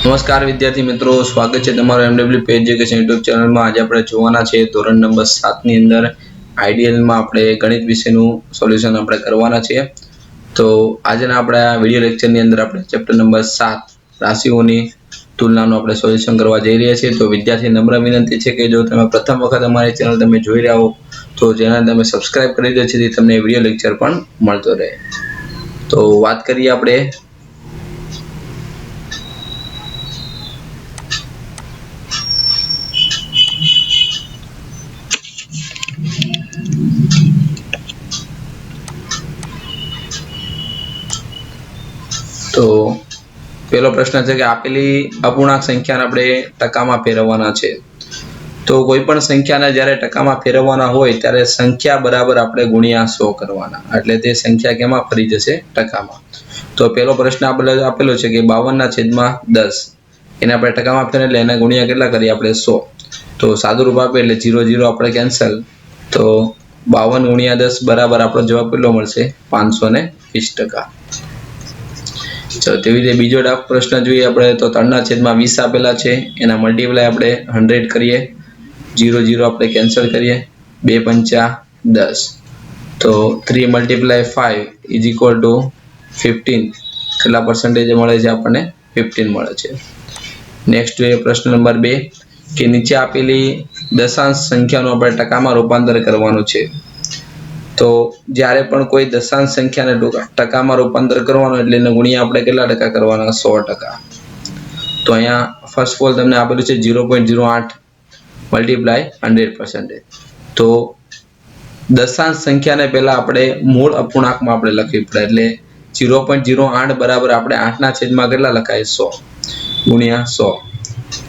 નમસ્કાર વિદ્યાર્થી મિત્રો, સ્વાગત છે તમારું MW પે એજ્યુકેશન યુટ્યુબ ચેનલમાં। આજે આપણે જોવાના છે ધોરણ નંબર 7 ની અંદર આઈડિયલમાં આપણે ગણિત વિષયનું સોલ્યુશન આપણે કરવાના છે। તો આજના આપણા વિડિયો લેક્ચરની અંદર આપણે ચેપ્ટર નંબર 7 રાશિઓની તુલનાનું આપણે સોલ્યુશન કરવા જઈ રહ્યા છીએ। તો વિદ્યાર્થી નમ્ર વિનંતી છે કે જો તમે પ્રથમ વખત અમારી ચેનલ તમે જોઈ રહ્યા હો તો ચેનલ તમે સબસ્ક્રાઇબ કરી દો જેથી તમને વિડિયો લેક્ચર પણ મળતો રહે। તો વાત કરીએ આપણે तो पहलो प्रश्न है कि आपेली अपूर्णांक संख्या ने આપણે ટકામાં ફેરવવાના છે। તો કોઈ પણ સંખ્યાને જ્યારે ટકામાં ફેરવવાના હોય ત્યારે સંખ્યા બરાબર આપણે ગુણ્યા 100 કરવાના, એટલે તે સંખ્યા કેમાં ફરી જશે? ટકામાં। તો પહેલો પ્રશ્ન આપેલો છે કે 52/10 એને આપણે ટકામાં ફેરવીએ એટલે એને ગુણ્યા કેટલા કરીએ આપણે? 100। તો સાદું રૂપ આપે એટલે 0 0 આપણે કેન્સલ, તો 52 × 10 બરાબર આપણો જવાબ કેટલો મળશે? 520%। चलो तेवी रीते बीजो प्रश्न જોઈએ આપણે તો 3/20 આપેલા છે, એના મલ્ટીપ્લાય આપણે 100 કરીએ, 0 0 આપણે કેન્સલ કરીએ, 2 5 10, તો 3 × 5 = 15। કેટલા પરસેન્ટેજ મળે છે આપણને? 15 મળે છે। નેક્સ્ટ જોઈએ પ્રશ્ન નંબર 2 કે નીચે આપેલી દશાંશ સંખ્યાનું આપણે ટકામાં રૂપાંતર કરવાનું છે। तो જ્યારે પણ કોઈ દશાંશ સંખ્યાને ટકામાં રૂપાંતર કરવાનું એટલે એને ગુણ્યા આપણે કેટલા ટકા કરવાના? 100%। તો અહીંયા ફર્સ્ટ ઓફ ઓલ તમને આપેલું છે 0.08 મલ્ટીપ્લાય 100%। તો દશાંશ સંખ્યાને પહેલા આપણે મૂળ અપૂર્ણાંકમાં આપણે લખવી પડે, એટલે 0.08 બરાબર આપણે 8 ના છેદમાં કેટલા લખાય? 100 ગુણ્યા 100,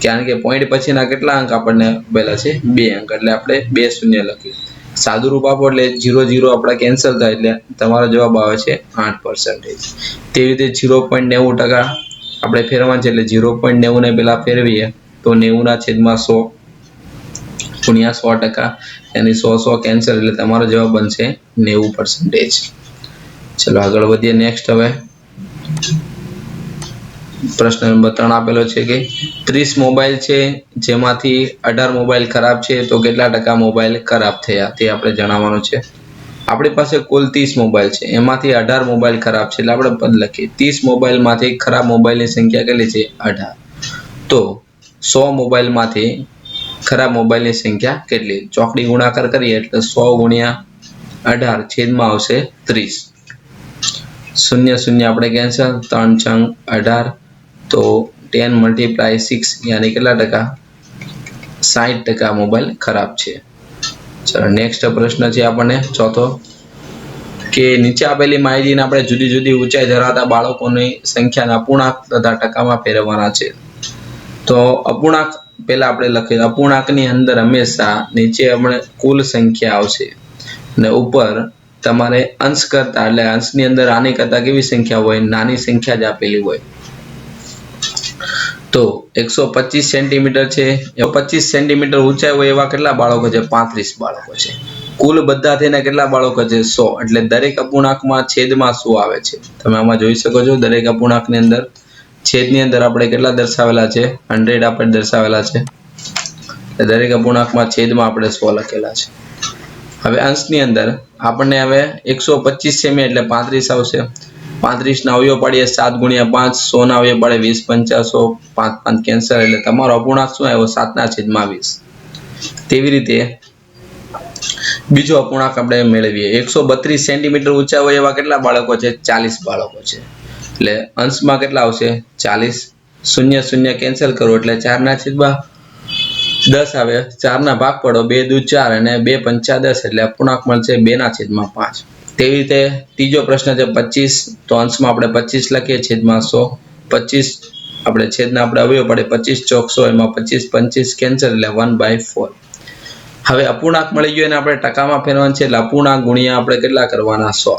કારણ કે પોઈન્ટ પછીના કેટલા અંક આપણને આપેલા છે? 2 અંક, એટલે આપણે 2 શૂન્ય લખીએ। सादू रूप आपो એટલે 0 0 આપડા કેન્સલ થાય એટલે તમારો જવાબ આવે છે 8%। તેવી રીતે 0.90% આપણે ફેરવવાનું છે એટલે 0.90 ને પહેલા ફેરવીએ તો 90/100 ગુણ્યા 100%, यानी 100 કેન્સલ એટલે તમારો જવાબ બનશે 90%। ચલો આગળ વધીએ। નેક્સ્ટ હવે प्रश्न नंबर 3 આપેલો છે કે 30 મોબાઈલ છે જેમાંથી 18 મોબાઈલ ખરાબ છે, તો કેટલા ટકા મોબાઈલ ખરાબ થયા તે આપણે જણાવવાનું છે। આપણી પાસે કુલ 30 મોબાઈલ છે, એમાંથી 18 મોબાઈલ ખરાબ છે, એટલે આપણે પદ લખીએ 30 મોબાઈલમાંથી ખરાબ મોબાઈલની સંખ્યા કેટલી છે? 18। તો 100 મોબાઈલમાંથી ખરાબ મોબાઈલની સંખ્યા કેટલી? ચોકડી ગુણાકાર કરીએ એટલે 100 × 18 છેદમાં આવશે 30, 0 0 આપણે કેન્સલ, 3 × 18, तो 10 × 6 यानी કેટલા ટકા? 60% મોબાઈલ ખરાબ છે। ચલો નેક્સ્ટ પ્રશ્ન છે આપણને ચોથો કે નીચે આપેલી માહિતીને આપણે જુદી જુદી ઊંચાઈ ધરાવતા બાળકોની સંખ્યાને અપૂર્ણાંક તથા ટકામાં ફેરવવાના છે। તો અપૂર્ણાંક પહેલા આપણે લખીએ, અપૂર્ણાંકની અંદર હંમેશા નીચે આપણે કુલ સંખ્યા આવશે અને ઉપર તમારે અંશ કરતા, એટલે અંશની અંદર આની કરતા કેવી સંખ્યા હોય? નાની સંખ્યા જ આપેલી હોય। तो 125 સેન્ટીમીટર છે, 25 સેન્ટીમીટર ઊંચાઈ હોય એવા કેટલા બાળકો છે? 35 બાળકો છે। કુલ બધા થઈને કેટલા બાળકો છે? 100, એટલે દરેક અપૂર્ણાંકમાં છેદમાં 100 આવે છે। તમે આમાં જોઈ શકો છો દરેક અપૂર્ણાંકની અંદર છેદની અંદર આપણે કેટલા દર્શાવેલા છે? 100 આપણે દર્શાવેલા છે, દરેક અપૂર્ણાંકમાં છેદમાં આપણે 100 લખેલા છે। હવે અંશની અંદર આપણને હવે 125 છે એટલે 35 આવશે। 35 ના અવયવ પાડીએ 7 × 5, 100 ના અવયવ પાડીએ 20 × 5 100, 5 5 કેન્સલ એટલે તમારો અપૂર્ણાંક શું આવ્યો? 7/20। તેવી રીતે બીજો અપૂર્ણાંક આપણે મેળવીએ, 132 સેન્ટીમીટર ઊંચા હોય એવા કેટલા બાળકો છે? 40 બાળકો છે, એટલે અંશમાં કેટલા આવશે? 40, 0 0 કેન્સલ કરો એટલે 4/10 આવે, 4 ના ભાગ પાડો, 2 × 2 = 4 અને 2 × 5 = 10 એટલે અપૂર્ણાંક મળશે 2/5। તેવી રીતે ત્રીજો પ્રશ્ન છે 25, તો અંશમાં આપણે 25 લખીએ છેદમાં 100, 25 આપણે છેદના આપણે અવયવ પડે 25 × 100, એમાં 25 25 કેન્સલ એટલે 1/4। હવે અપૂર્ણાંક મળી ગયો એને આપણે ટકામાં ફેરવવાનું છે, એટલે અપૂર્ણાંક ગુણ્યા આપણે કેટલા કરવાના? 100।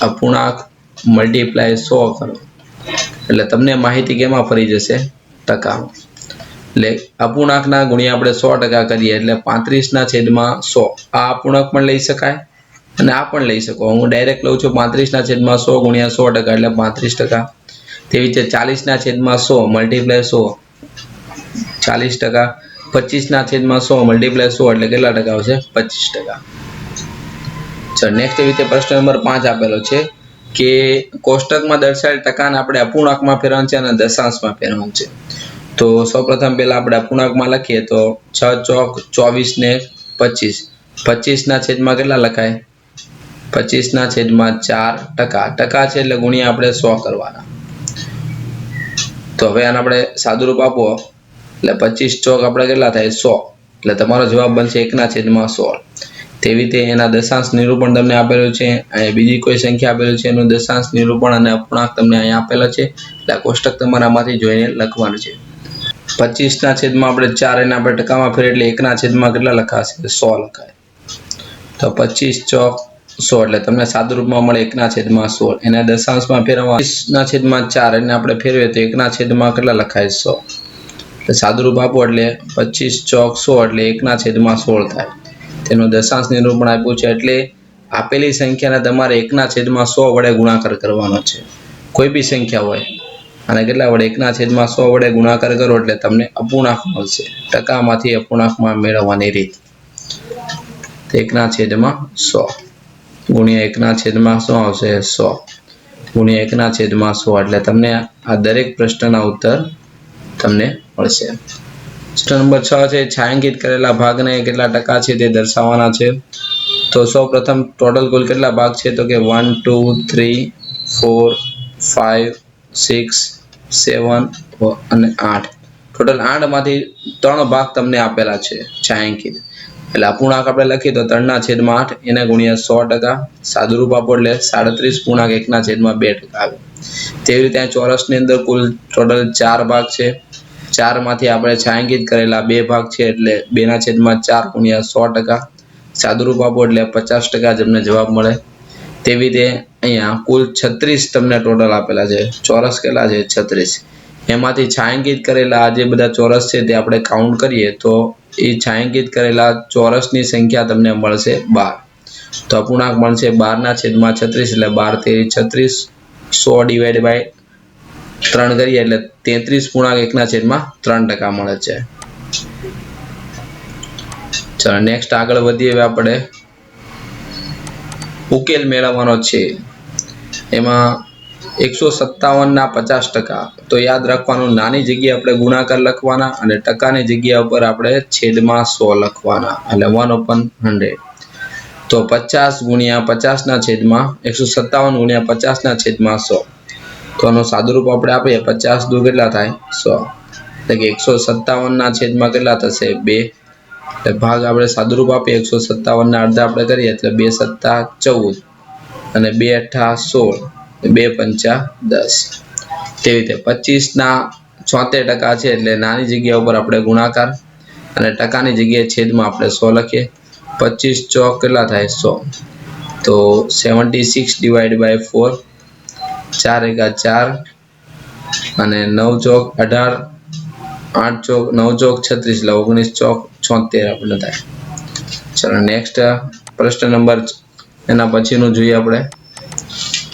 અપૂર્ણાંક મલ્ટીપ્લાય 100 કરો એટલે તમને માહિતી કેમાં ફરી જશે? ટકામાં। એટલે અપૂર્ણાંકના ગુણ્યા આપણે 100% કરીએ એટલે 35/100। આ અપૂર્ણાંક પણ લઈ શકાય અને આ પણ લઈ શકો। હું ડાયરેક્ટ લઉં છું 35/100 ગુણ્યા 100% એટલે 35%। તેવી રીતે 40/100 મલ્ટીપ્લાય 100 40%, 25/100 મલ્ટીપ્લાય 100 એટલે કેટલા ટકા આવશે? 25%. ચલો નેક્સ્ટ એવી રીતે પ્રશ્ન નંબર 5 આપેલો છે કે કોષ્ટકમાં દર્શાવેલ ટકાને આપણે અપૂર્ણાંકમાં ફેરવવાનું છે અને દશાંશમાં ફેરવવાનું છે. તો સૌપ્રથમ પહેલા આપણે અપૂર્ણાંકમાં લખીએ તો 6 ચોક 24 ને 25. 25/છેદમાં કેટલા લખાય? 25/4 ટકા છે એટલે ગુણ્યા આપણે 100 કરવાના. તો હવે આને આપણે સાદુરૂપ આપો એટલે 25 ચોક આપણે કેટલા થાય? 100. એટલે તમારો જવાબ બનશે 1/16. તેવી રીતે એના દશાંશ નિરૂપણ તમને આપેલું છે. અહીંયા બીજી કોઈ સંખ્યા આપેલું છે એનું દશાંશ નિરૂપણ અને અપૂર્ણાંક તમને અહીંયા આપેલા છે. એટલે કોષ્ટક તમારે આમાંથી જોઈને લખવાનું છે. 25/4 એને આપણે ટકામાં ફેરવીએ એટલે 1/છેદમાં કેટલા લખાશે? 100 લખાય. તો 25 ચોક 100 એટલે તમને સાદુરૂપમાં મળે 1/16. એના દશાંશમાં ફેરવવા 25/4 એને આપણે ફેરવીએ તો 1/છેદમાં કેટલા લખાય? 100. એટલે સાદુરૂપ આપો એટલે 25 ચોક 100 એટલે 1/16 થાય. તેનું દશાંશ નિરૂપણ આપ્યું છે એટલે આપેલી સંખ્યાને તમારે 1/100 વડે ગુણાકાર કરવાનો છે. કોઈ બી સંખ્યા હોય અને કેટલા વડે? 1/100 વડે ગુણાકાર કરો એટલે તમને અપૂર્ણાંક મળશે. ટકામાંથી અપૂર્ણાંકમાં મેળવવાની રીત 1/100 ગુણ્યા 1/100 આવશે 100 ગુણ્યા 1/100 એટલે તમને આ દરેક પ્રશ્નના ઉત્તર તમને મળશે. પ્રશ્ન નંબર 6 છે છાંયાંકિત કરેલા ભાગને કેટલા ટકા છે તે દર્શાવવાના છે. તો સૌપ્રથમ ટોટલ કુલ કેટલા ભાગ છે? તો કે 1 2 3 4 5 6 7 અને 8. ટોટલ 8 માંથી 3 ભાગ તમને આપેલા છે છાંયાંકિત. એટલે અપૂર્ણાંક આપણે લખીએ તો 3/8 એને ગુણ્યા 100%. સાદુરૂપ આપો એટલે 37.1/2% આવે. તેવી રીતે ચોરસની અંદર કુલ ટોટલ 4 ભાગ છે. 4 માંથી આપણે છાંયાંકિત કરેલા 2 ભાગ છે એટલે 2/4 ગુણ્યા 100%. સાદુરૂપ આપો એટલે 50% તમને જવાબ મળે. તેવી રીતે અહીંયા કુલ 36 તમને ટોટલ આપેલા છે. ચોરસ કેટલા છે? 36. એમાંથી છાંયાંકિત કરેલા જે બધા ચોરસ છે તે આપણે કાઉન્ટ કરીએ તો એ છાંયાંકિત કરેલા ચોરસની સંખ્યા તમને મળશે 12. તો અપૂર્ણાંક મળશે 12/36 એટલે 12×3 = 36. 100 ડિવાઈડ બાય 3 કરીએ એટલે 33.1/3% મળે છે. ચલો નેક્સ્ટ આગળ વધીએ. હવે આપણે ઉકેલ મેળવવાનો છે. એમાં 157/50%. તો યાદ રાખવાનું નાની જગ્યાએ આપણે ગુણાકાર લખવાના અને ટકાની જગ્યા ઉપર આપણે છેદમાં 100 લખવાના એટલે 1/100. તો 50 ગુણ્યા 157 ગુણ્યા 50/100. તો આનું સાદુરૂપ આપણે આપીએ 50 દુ કેટલા થાય? 100. એટલે કે 157 કેટલા થશે? 2. એટલે ભાગ આપણે સાદુરૂપ આપીએ 157 અડધા આપણે કરીએ એટલે 2 × 7 = 14 અને 2 × 8 = 16, 2 × 5 = 10. તેવી રીતે 25/76% છે એટલે નાની જગ્યા ઉપર આપણે ગુણાકાર અને ટકાની જગ્યાએ છેદમાં આપણે 100 લખીએ. 25 ચોક કેટલા થાય? 100. તો 76 ડિવાઈડ બાય 4, 4 × 4 અને 9 ચોક 18, 8 ચોક 9 ચોક 36 એટલે 19 ચોક 76 આપણે થાય. ચલો નેક્સ્ટ પ્રશ્ન નંબર એના પછીનું જોઈએ આપણે.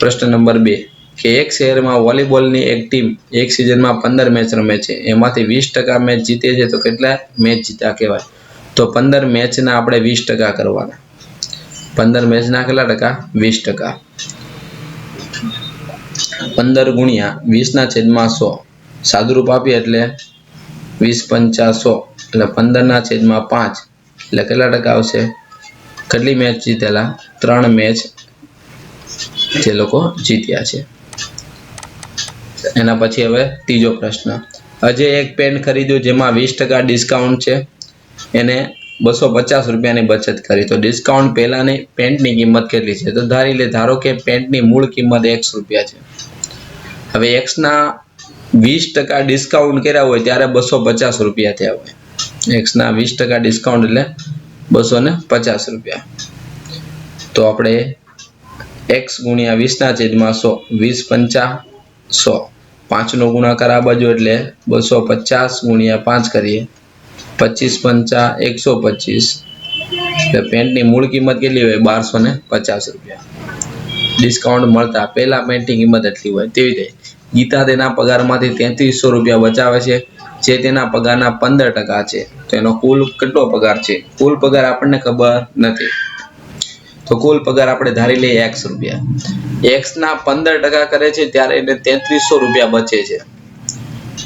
પ્રશ્ન નંબર 2 કે એક શહેરમાં વોલીબોલની એક ટીમ એક સિઝનમાં 15 મેચ રમે છે. એમાંથી 20% મેચ જીતે છે. તો કેટલા મેચ જીત્યા કહેવાય? તો 15 મેચના આપણે 20% કરવાના. 15 મેચના કેટલા ટકા? 20%. 15 ગુણ્યા 20/100. સાદુરૂપ આપીએ એટલે 20 × 5 એટલે 15/5 એટલે કેટલા ટકા આવશે? કેટલી મેચ જીતેલા? 3 મેચ જે લોકો જીત્યા છે. એના પછી હવે ત્રીજો પ્રશ્ન. અજય એક પેન ખરીદ્યું જેમાં 20% ડિસ્કાઉન્ટ છે. એને 250 રૂપિયાની બચત કરી. તો ડિસ્કાઉન્ટ પહેલાની પેન્ટની કિંમત કેટલી છે? તો ધારો કે પેન્ટની મૂળ કિંમત X રૂપિયા છે. હવે X ના 20% ડિસ્કાઉન્ટ કર્યા હોય ત્યારે 250 રૂપિયા થયા હોય. X ના 20% ડિસ્કાઉન્ટ એટલે 250 રૂપિયા. તો આપણે X ગુણ્યા 20/100. 20 × 5 = 100. 5 નો ગુણાકાર આ બાજુ એટલે 250 ગુણ્યા 5 કરીએ 25 × 5 = 125. એટલે પેન્ટની મૂળ કિંમત કેટલી હોય? 1250 રૂપિયા. ડિસ્કાઉન્ટ મળતા પહેલા પેન્ટની કિંમત એટલી હોય. તેવી રીતે ગીતા તેના પગારમાંથી 3300 રૂપિયા બચાવે છે, જે તેના પગારના 15% છે. તો એનો કુલ કેટલો પગાર છે? કુલ પગાર આપણને ખબર નથી, તો કુલ પગાર આપણે ધારી લઈએ x રૂપિયા. x ના 15% કરે છે ત્યારે એને 3300 રૂપિયા બચે છે.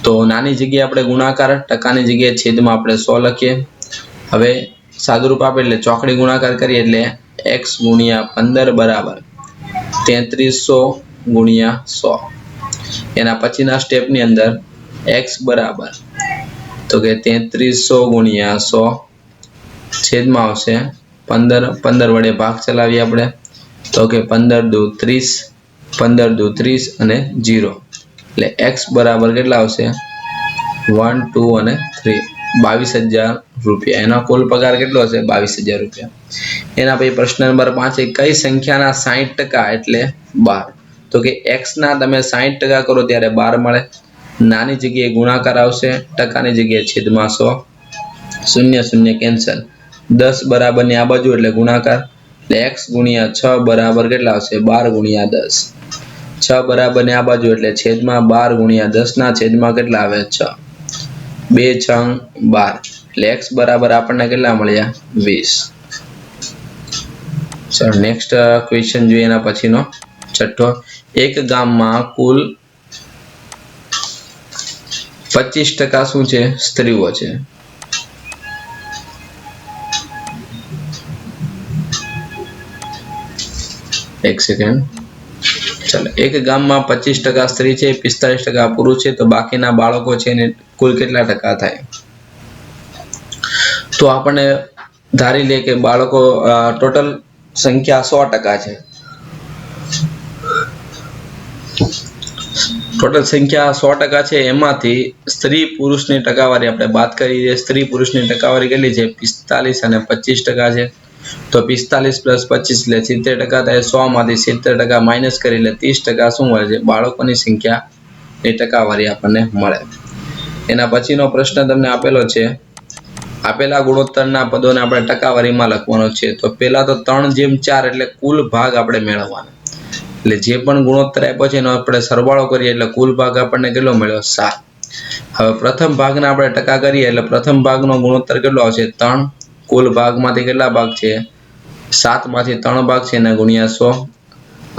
તો નાની જગ્યાએ આપણે ગુણાકાર, ટકાની જગ્યાએ છેદમાં આપણે 100 લખીએ. હવે સાદુરૂપ આપે એટલે ચોકડી ગુણાકાર કરીએ એટલે x ગુણ્યા 15 બરાબર 3300 ગુણ્યા 100. એના પછીના સ્ટેપની અંદર x બરાબર તો કે 3300 ગુણ્યા 100 છેદમાં આવશે 15. 15 વડે ભાગ ચલાવીએ આપણે તો કે 15 દુ 30, 15 દુ 30 અને 0 એટલે x બરાબર કેટલા આવશે? 1, 2 અને 3, 22,000 રૂપિયા. એનો કુલ પગાર કેટલો હશે? 22,000 રૂપિયા. એના પછી પ્રશ્ન નંબર 5 છે, કઈ સંખ્યાના 60% એટલે 12? તો કે x ના તમે 60% કરો ત્યારે 12 મળે. નાની જગ્યાએ ગુણાકાર આવશે, ટકાની જગ્યાએ છેદમાં 100, શૂન્ય શૂન્ય કેન્સલ. 10 બરાબરની આ બાજુ એટલે ગુણાકાર એટલે x ગુણ્યા 6 બરાબર કેટલા આવશે? 12 ગુણ્યા 10. 6 બરાબરની આ બાજુ એટલે છેદમાં 12 ગુણ્યા 10 ના છેદમાં કેટલા આવે? 6. 2 6 12 એટલે x બરાબર આપણને કેટલા મળ્યા? 20. ચલો નેક્સ્ટ ક્વેશ્ચન જોઈએ. એના પછીનો છઠ્ઠો, એક ગામમાં કુલ 25% શું છે? સ્ત્રીઓ છે. એક સેકન્ડ. ચાલો, એક ગામમાં 25% સ્ત્રી છે, 45% પુરુષ છે, તો બાકીના બાળકો છે એને કુલ કેટલા ટકા થાય? તો આપણને ધારી લે કે બાળકો ટોટલ સંખ્યા 100% છે. ટોટલ સંખ્યા 100% છે. એમાંથી સ્ત્રી પુરુષની ટકાવારી આપણે બાદ કરીએ. સ્ત્રી પુરુષની ટકાવારી કેટલી છે? 45 અને 25% છે. તો 45 + 25 એટલે 70% થાય. 100 માંથી 70% માઇનસ કરી એટલે 30% શું મળે છે? બાળકોની સંખ્યા એ ટકાવારી આપણને મળે. એના પછીનો પ્રશ્ન તમને આપેલો છે, આપેલા ગુણોત્તરના પદોને આપણે ટકાવારીમાં લખવાનો છે. તો પહેલા તો 3/4 એટલે કુલ ભાગ આપણે મેળવવાનો. એટલે જે પણ ગુણોત્તર આપ્યો છે એનો આપણે સરવાળો કરીએ એટલે કુલ ભાગ આપણને કેટલો મળ્યો? 7. હવે પ્રથમ ભાગના આપણે ટકા કરીએ એટલે પ્રથમ ભાગનો ગુણોત્તર કેટલો આવશે? 3. કુલ ભાગમાંથી કેટલા ભાગ છે? 7 માંથી 3 ભાગ છે એના ગુણ્યા 100.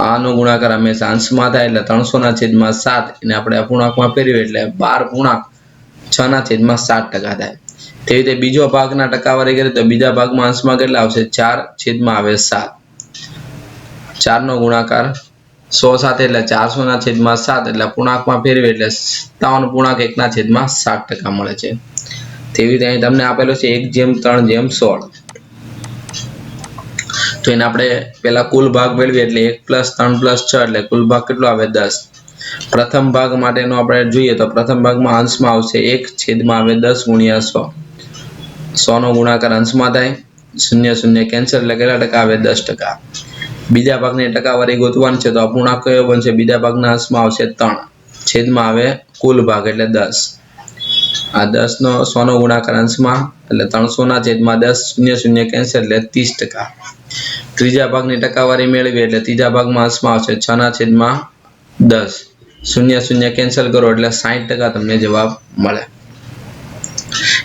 આનો ગુણાકાર હંમેશા અંશમાં થાય એટલે 300/7 એને આપણે અપૂર્ણાંકમાં ફેરવીએ એટલે 12/6/7% થાય. તેવી રીતે બીજો ભાગના ટકાવારી કરીએ તો બીજા ભાગમાં અંશમાં કેટલા આવશે? 4/7. 4 નો ગુણાકાર 100 સાથે એટલે 400/7 એટલે પૂર્ણાંકમાં ફેરવીએ એટલે 57.1/7% મળે છે. તેવી રીતે અહીં તમને આપેલો છે 1/3/16. તો એને આપણે પહેલા કુલ ભાગ મેળવીએ એટલે 1 + 3 + 6 એટલે કુલ ભાગ કેટલો આવે? 10. પ્રથમ ભાગ માટેનો આપણે જોઈએ તો પ્રથમ ભાગમાં અંશમાં આવશે 1/10 ગુણ્યા 100. 100 નો ગુણાકાર અંશમાં થાય, શૂન્ય શૂન્ય કેન્સલ એટલે કેટલા ટકા આવે? 10%. બીજા ભાગની ટકાવારી ગોતવાની છે તો અપૂર્ણાંક કયો બનશે? બીજા ભાગના અંશમાં આવશે 3, છેદમાં આવે કુલ ભાગ એટલે 10. આ 10 નો 100 નો ગુણાકાર અંશમાં એટલે 300/10, શૂન્ય શૂન્ય કેન્સલ એટલે 30%. ત્રીજા ભાગની ટકાવારી મેળવીએ એટલે ત્રીજા ભાગમાં અંશમાં આવશે 6/10, શૂન્ય શૂન્ય કેન્સલ કરો એટલે 60% તમને જવાબ મળે.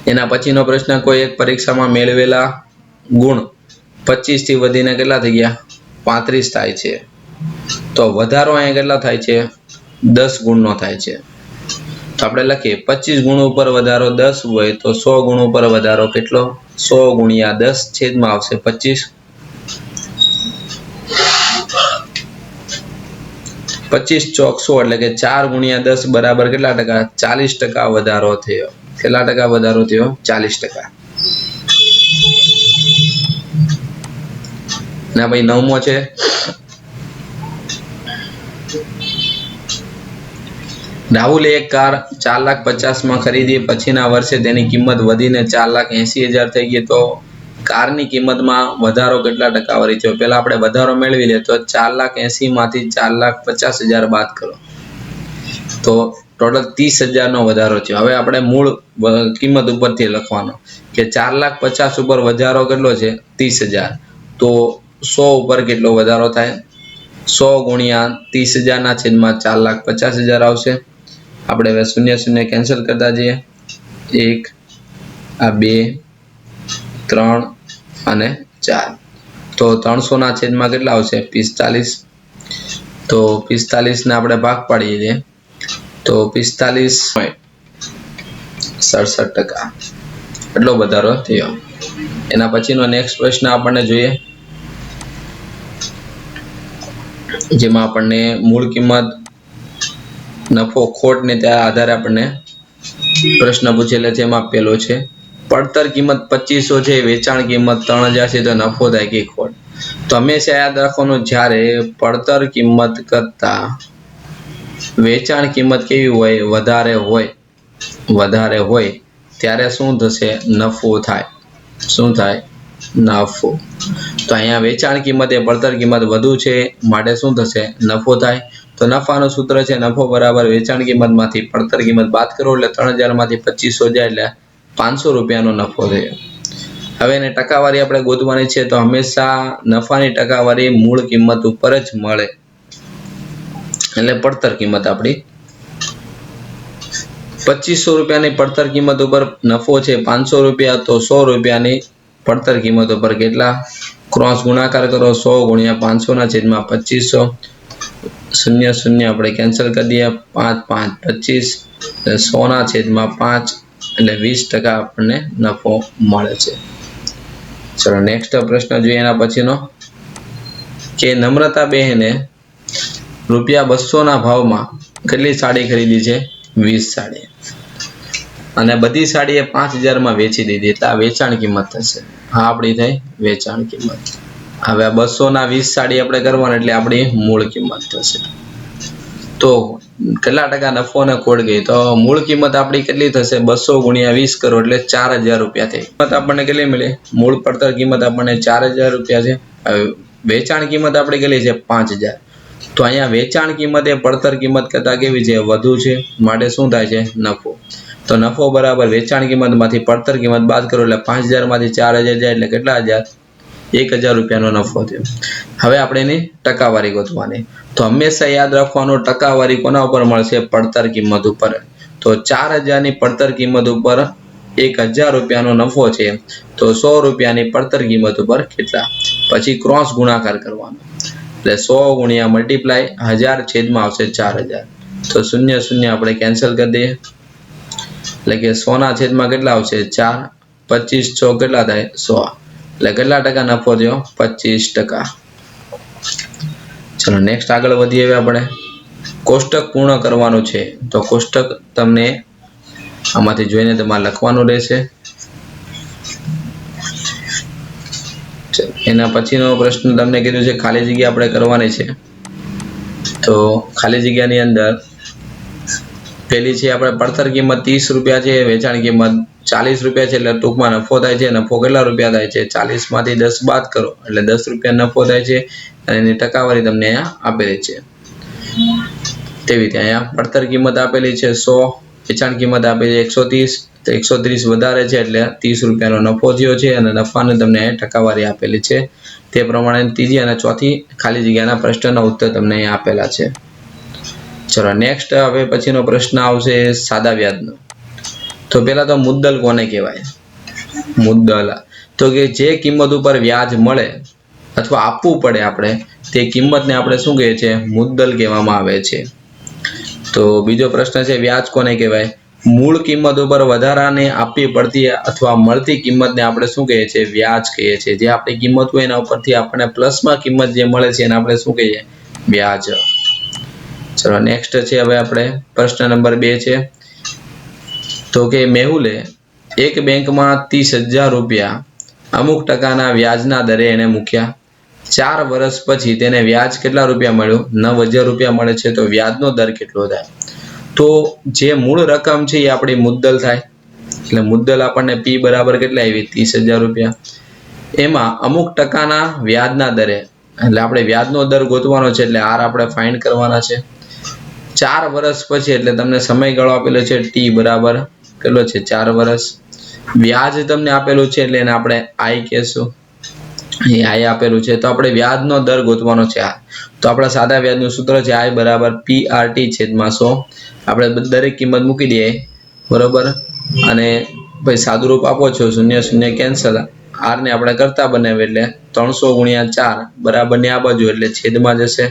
એના પછીનો પ્રશ્ન, કોઈ એક પરીક્ષામાં મેળવેલા ગુણ 25 થી વધીને કેટલા થઈ ગયા? 35 થાય છે. તો વધારો અહીંયા કેટલા થાય છે? 10 ગુણનો થાય છે. તો આપણે લખીએ 25 ગુણ ઉપર વધારો 10 હોય તો 100 ગુણ ઉપર વધારો કેટલો? 100 ગુણ્યા 10 છેદમાં આવશે 25. 25 ચોક 100 એટલે કે 4 ગુણ્યા 10 બરાબર કેટલા ટકા? 40% વધારો થયો. કેટલા ટકા વધારો થયો? 40%. ના ભાઈ, 9મો છે, રાહુલે એક કાર 4,50,000 ખરીદી. પછીના વર્ષે તેની કિંમત વધીને 4,80,000 થઈ ગઈ. તો કારની કિંમતમાં વધારો કેટલા ટકાવારી થયો? પહેલા આપણે વધારો મેળવી લઈએ તો 4,80,000 માંથી 4,50,000 બાદ કરો તો ટોટલ 30,000 નો વધારો થયો. હવે આપણે મૂળ કિંમત ઉપરથી લખવાનો કે 4,50,000 ઉપર વધારો કેટલો છે? 30,000. તો 100 ઉપર કેટલો વધારો થાય? 100 ગુણ્યા 30,000 ના છેદમાં 4,50,000 આવશે। આપણે હવે શૂન્ય શૂન્ય કેન્સલ કરતા જઈએ। 1 આ 2 3 અને 4 તો 300 ના છેદમાં કેટલા આવશે 45। તો 45 ને આપણે ભાગ પાડીએ છીએ તો 45.67% એટલો વધારો થયો। એના પછીનો નેક્સ્ટ પ્રશ્ન આપણને જોઈએ, જેમાં આપણને મૂળ કિંમત, નફો, ખોટ ને त्या આધારે આપણને પ્રશ્ન પૂછેલો છે। એમાં પેલો છે પડતર કિંમત 2500 છે, વેચાણ કિંમત 3000 છે, તો નફો થાય કે ખોટ? તો હંમેશા યાદ રાખવાનું, જ્યારે પડતર કિંમત કરતા વેચાણ કિંમત કેવી હોય વધારે હોય ત્યારે શું થશે નફો થાય। શું થાય નફો। તો અહીંયા વેચાણ કિંમત એ પડતર કિંમત વધુ છે માટે શું થશે નફો થાય। તો નફાનું સૂત્ર છે નફો બરાબર વેચાણ કિંમત માંથી પડતર કિંમત બાદ કરો એટલે 3000 માંથી 2500 જાય એટલે 500 રૂપિયાનો નફો થયો। હવે એને ટકાવારી આપણે ગોતવાની છે તો હંમેશા નફાની ટકાવારી મૂળ કિંમત ઉપર જ મળે, એટલે પડતર કિંમત આપણી 2500 રૂપિયાની પડતર કિંમત ઉપર નફો છે 500 રૂપિયા, તો 100 રૂપિયાની પડતર કિંમત ઉપર કેટલા ક્રોસ ગુણાકાર કરો 100 ગુણ્યા 500 ના છેદમાં 2500। શૂન્ય શૂન્ય આપણે કેન્સલ કરી દઈએ, 5 5 25 100 ના છેદમાં 5 એટલે 20% આપણને નફો મળે છે। ચલો નેક્સ્ટ પ્રશ્ન જોઈએ એના પછીનો, કે નમ્રતા બહેને રૂપિયા 200 ના ભાવમાં કેટલી સાડી ખરીદી છે 20 સાડી, અને બધી સાડી એ 5000 માં વેચી દીધી, એટલે આ વેચાણ કિંમત થશે। આ આપણી થઈ વેચાણ કિંમત। હવે 200 ના 20 સાડી આપણે કરવાના એટલે આપણી મૂળ કિંમત થશે। તો કેટલા ટકા નફો અને ખોટ ગઈ? તો મૂળ કિંમત આપણી કેટલી થશે 200 ગુણ્યા 20 કરો એટલે 4000 રૂપિયા થઈ। કિંમત આપણને કેટલી મળી? મૂળ પડતર કિંમત આપણને 4000 રૂપિયા છે। હવે વેચાણ કિંમત આપણી કેટલી છે 5000। તો અહીંયા વેચાણ કિંમત એ પડતર કિંમત કરતા કેવી છે વધુ છે માટે શું થાય છે નફો। તો નફો બરાબર વેચાણ કિંમત માંથી પડતર કિંમત બાદ કરો એટલે 5000 માંથી 4000 જાય એટલે કેટલા હજાર 1000 રૂપિયાનો નફો થયો। હવે આપણે એની ટકાવારી ગોતવાની, તો હંમેશા યાદ રાખવાનું ટકાવારી કોના ઉપર મળશે પડતર કિંમત ઉપર। તો 4000 ની પડતર કિંમત ઉપર 1000 રૂપિયાનો નફો છે, તો 100 રૂપિયાની પડતર કિંમત ઉપર કેટલા, પછી ક્રોસ ગુણાકાર કરવાનો એટલે 100 ગુણ્યા મલ્ટીપ્લાય 1000 છેદમાં આવશે 4000। તો શૂન્ય શૂન્ય આપણે કેન્સલ કરી દઈએ એટલે કે 100 ના છેદમાં કેટલા આવશે 4, 25 6 કેટલા થાય 100, એટલે કેટલા ટકા નફો થયો 25%। ચલો નેક્સ્ટ આગળ વધીએ। હવે આપણે કોષ્ટક પૂર્ણ કરવાનું છે, તો કોષ્ટક તમને આમાંથી જોઈને તમારે લખવાનું રહેશે। એના પછીનો પ્રશ્ન તમને કીધું છે ખાલી જગ્યા આપણે કરવાની છે, તો ખાલી જગ્યાની અંદર પેલી છે આપણે પડતર કિંમત 30 રૂપિયા છે, વેચાણ કિંમત 40 રૂપિયા છે, એટલે ટૂંકમાં નફો થાય છે। નફો કેટલા રૂપિયા થાય છે 40 માંથી 10 બાદ કરો એટલે 10 રૂપિયા નફો થાય છે, અને એની ટકાવારી તમને અહીંયા આપેલી છે। તેવી રીતે અહીંયા પડતર કિંમત આપેલી છે 100, વેચાણ કિંમત આપેલી છે 130, તો 130 વધારે છે એટલે 30 રૂપિયાનો નફો થયો છે, અને નફાને તમને ટકાવારી આપેલી છે। તે પ્રમાણે ત્રીજી અને ચોથી ખાલી જગ્યાના પ્રશ્નના ઉત્તર તમને અહીંયા આપેલા છે। ચલો નેક્સ્ટ હવે પછીનો પ્રશ્ન આવશે સાદા વ્યાજનો। તો પહેલા તો મુદ્દલ કોને કહેવાય? મુદ્દલ તો કે જે કિંમત ઉપર વ્યાજ મળે અથવા આપવું પડે આપણે તે કિંમતને આપણે શું કહીએ છીએ મુદ્દલ કહેવામાં આવે છે। તો બીજો પ્રશ્ન છે વ્યાજ કોને કહેવાય? મૂળ કિંમત ઉપર વધારાને આપવી પડતી અથવા મળતી કિંમતને આપણે શું કહીએ છીએ વ્યાજ કહીએ છીએ। જે આપણી કિંમત હોય એના ઉપરથી આપણને પ્લસમાં કિંમત જે મળે છે એને આપણે શું કહીએ વ્યાજ। ચલો નેક્સ્ટ છે હવે આપણે પ્રશ્ન નંબર 2 છે, તો કે મેહુલે એક બેંકમાં 30,000 રૂપિયા અમુક ટકાના વ્યાજના દરે એને મૂક્યા, 4 વર્ષ પછી તેને વ્યાજ કેટલા રૂપિયા મળ્યું 9,000 રૂપિયા મળે છે, તો વ્યાજનો દર કેટલો થાય? તો જે મૂળ રકમ છે એ આપણી મુદ્દલ થાય, એટલે મુદ્દલ આપણને P બરાબર કેટલા આવી 30,000 રૂપિયા, એમાં અમુક ટકાના વ્યાજના દરે એટલે આપણે વ્યાજનો દર ગોતવાનો છે, એટલે R આપણે ફાઇન્ડ કરવાના છે। 4 વર્ષ પછી એટલે તમને સમયગાળો આપેલો છે T બરાબર કેટલો છે 4 વર્ષ, વ્યાજ તમને આપેલું છે એટલે એને આપણે I કહેશું, અહીં I આપેલું છે. તો આપણે વ્યાજનો દર ગોતવાનો છે. તો આપણા સાદા વ્યાજનું સૂત્ર છે I બરાબર PRT છેદમાં 100. આપણે દરેક કિંમત મૂકી દઈએ, બરોબર. અને ભાઈ સાદુરૂપ આપો છો, 0 0 કેન્સલ. R ને આપણે કરતા બનાવીએ એટલે 300 ગુણ્યા 4 બરાબરની આ બાજુ એટલે છેદમાં જશે.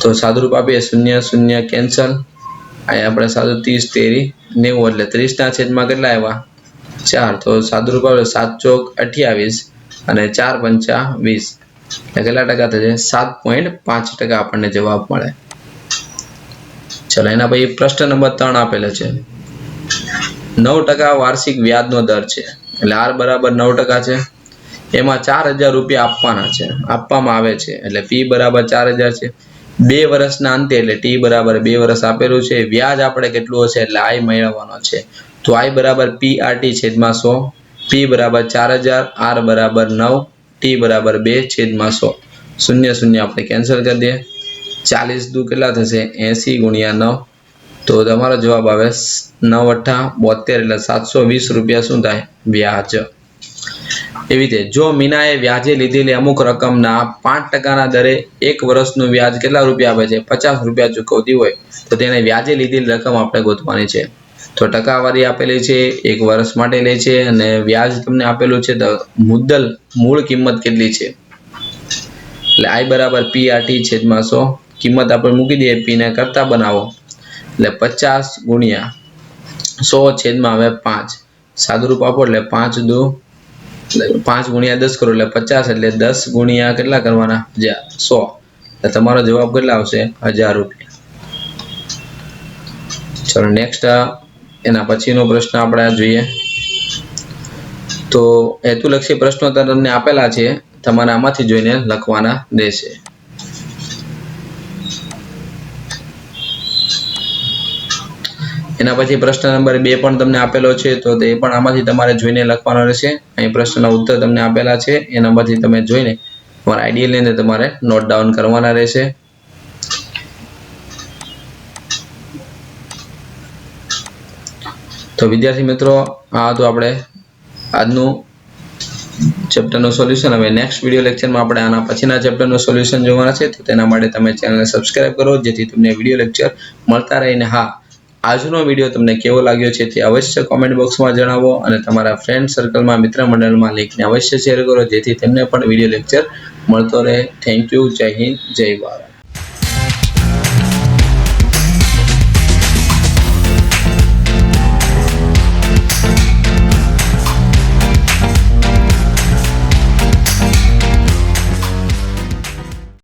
તો સાદુરૂપ આપીએ 0 0 કેન્સલ. અહીં આપણે સાદું 30 13 90 એટલે 30 ના છેદમાં કેટલા આવ્યા? 4. તો સાદુરૂપ આવે 7 ચોક 28 અને 4 પંચા 20 એટલે કેટલા ટકા થશે? 7.5% આપણને જવાબ મળે. ચલો એના પછી પ્રશ્ન નંબર 3 આપેલો છે. 9% વાર્ષિક વ્યાજનો દર છે. એટલે R બરાબર 9% છે. એમાં 4000 રૂપિયા આપવામાં આવે છે. એટલે ફી બરાબર 4000 છે. 2 વર્ષના અંતે એટલે T બરાબર 2 વર્ષ આપેલું છે. વ્યાજ આપણે કેટલું હશે એટલે I મેળવવાનો છે. તો I બરાબર PRT છેદમાં 100. P બરાબર 4000, R બરાબર 9, T બરાબર 2 છેદમાં 100. 0 0 આપણે કેન્સલ કરી દઈએ. 40 દુ કેટલા થશે? 80 ગુણ્યા 9. તો તમારો જવાબ આવે 9 8 72 એટલે 720 રૂપિયા શું થાય? વ્યાજ. એવી રીતે જો મીનાએ વ્યાજે લીધેલી અમુક રકમના 5%ના દરે 1 વર્ષનું વ્યાજ કેટલા રૂપિયા આપે છે? 50 રૂપિયા ચૂકવતી હોય તો તેને વ્યાજે લીધેલી રકમ આપણે ગોતવાની છે. તો ટકાવારી આપેલી છે, 1 વર્ષ માટે લે છે અને વ્યાજ તમને આપેલું છે. તો મુદ્દલ મૂળ કિંમત કેટલી છે? એટલે I બરાબર PRT છેદમાં 100. કિંમત આપણે મૂકી દઈએ, P ને કરતા બનાવો એટલે 50 ગુણ્યા 100 છેદમાં આવે 5. સાદુરૂપ આપો એટલે 5 દુ 5 ગુણ્યા 10 કરો એટલે 50 એટલે 10 ગુણ્યા કેટલા કરવાના? 100. એટલે તમારો જવાબ કેટલા આવશે? 1000 રૂપિયા. ચલો નેક્સ્ટ એના પછીનો પ્રશ્ન આપણે જોઈએ. તો હેતુલક્ષી પ્રશ્નો તમને આપેલા છે, તમારે આમાંથી જોઈને લખવાના રહેશે. એના પછી પ્રશ્ન નંબર 2 પણ તમને આપેલો છે, તો તે પણ આમાંથી તમારે જોઈને લખવાનો રહેશે. અહીં પ્રશ્નના ઉત્તર તમને આપેલા છે, એનામાંથી તમે જોઈને તમારા આઈડિયા લઈને તમારે નોટ ડાઉન કરવાના રહેશે. તો વિદ્યાર્થી મિત્રો, આ તો આપણે આજનું ચેપ્ટરનું સોલ્યુશન. હવે નેક્સ્ટ વિડીયો લેક્ચરમાં આપણે આના પછીના ચેપ્ટરનું સોલ્યુશન જોવાના છે. તો તેના માટે તમે ચેનલને સબસ્ક્રાઇબ કરો, જેથી તમને વિડીયો લેક્ચર મળતા રહે. ને હા, આજનો વિડીયો તમને કેવો લાગ્યો છે તે અવશ્ય કોમેન્ટ બોક્સમાં જણાવો અને તમારા ફ્રેન્ડ સર્કલમાં, મિત્ર મંડળમાં લિંકને અવશ્ય શેર કરો, જેથી તેમને પણ વિડીયો લેક્ચર મળતો રહે. Thank you. જય હિન્દ, જય ભારત.